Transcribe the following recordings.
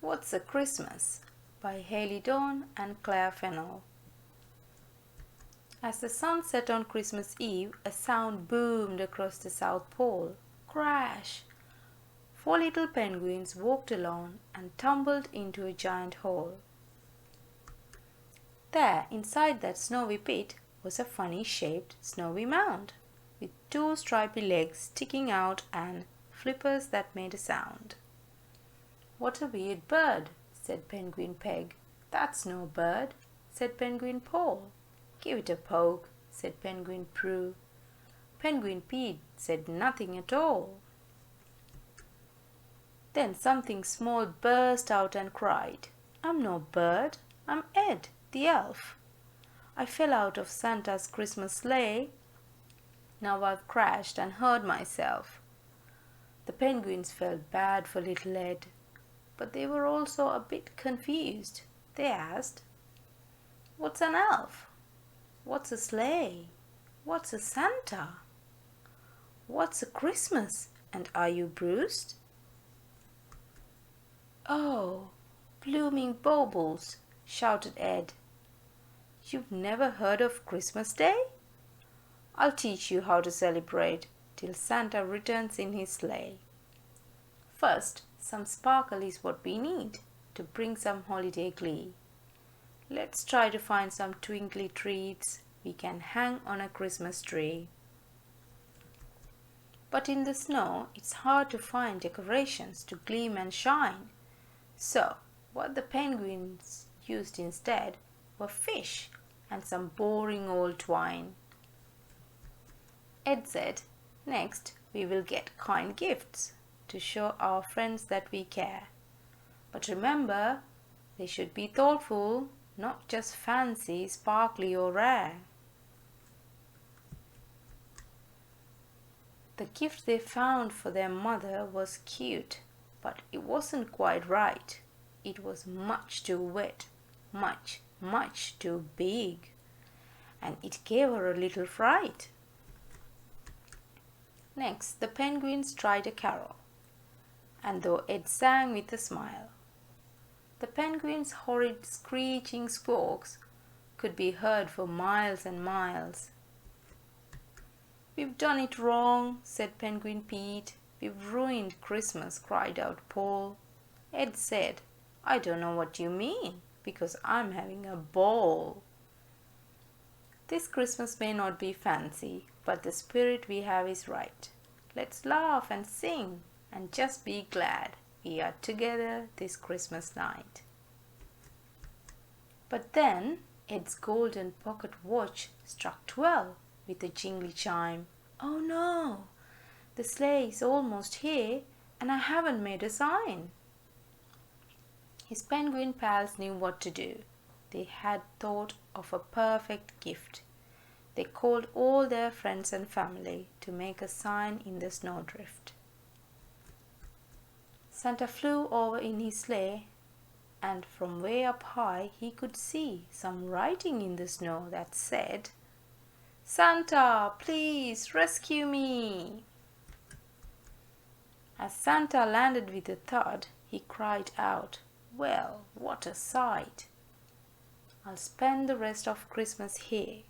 What's a Christmas? By Hayley and Clare Fennell. As the sun set on Christmas Eve, a sound boomed across the South Pole. Crash! 4 little penguins walked along and tumbled into a giant hole. There, inside that snowy pit, was a funny-shaped snowy mound, with 2 stripy legs sticking out and flippers that made a sound. "What a weird bird," said Penguin Peg. "That's no bird," said Penguin Paul. "Give it a poke," said Penguin Prue. Penguin Pete said nothing at all. Then something small burst out and cried, "I'm no bird, I'm Ed, the elf. I fell out of Santa's Christmas sleigh. Now I've crashed and hurt myself." The penguins felt bad for little Ed, but they were also a bit confused. They asked, "What's an elf? What's a sleigh? What's a Santa? What's a Christmas? And are you bruised?" "Oh, blooming baubles!" shouted Ed. "You've never heard of Christmas Day? I'll teach you how to celebrate till Santa returns in his sleigh. First, some sparkle is what we need to bring some holiday glee. Let's try to find some twinkly treats we can hang on a Christmas tree." But in the snow, it's hard to find decorations to gleam and shine. So, what the penguins used instead were fish and some boring old twine. Ed said, "Next, we will get kind gifts to show our friends that we care. But remember, they should be thoughtful, not just fancy, sparkly or rare." The gift they found for their mother was cute, but it wasn't quite right. It was much too wet, much, much too big, and it gave her a little fright. Next, the penguins tried a carol, and though Ed sang with a smile, the penguins' horrid screeching squawks could be heard for miles and miles. "We've done it wrong," said Penguin Pete. "We've ruined Christmas," cried out Paul. Ed said, "I don't know what you mean, because I'm having a ball. This Christmas may not be fancy, but the spirit we have is right. Let's laugh and sing and just be glad we are together this Christmas night." But then Ed's golden pocket watch struck 12 with a jingly chime. "Oh no, the sleigh is almost here and I haven't made a sign." His penguin pals knew what to do. They had thought of a perfect gift. They called all their friends and family to make a sign in the snowdrift. Santa flew over in his sleigh, and from way up high he could see some writing in the snow that said, "Santa, please rescue me." As Santa landed with a thud, he cried out, "Well, what a sight! I'll spend the rest of Christmas here.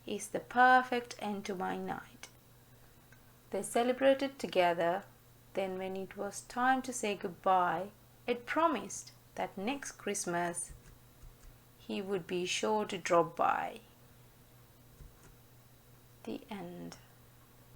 It's the perfect end to my night." They celebrated together. Then when it was time to say goodbye, Ed promised that next Christmas he would be sure to drop by.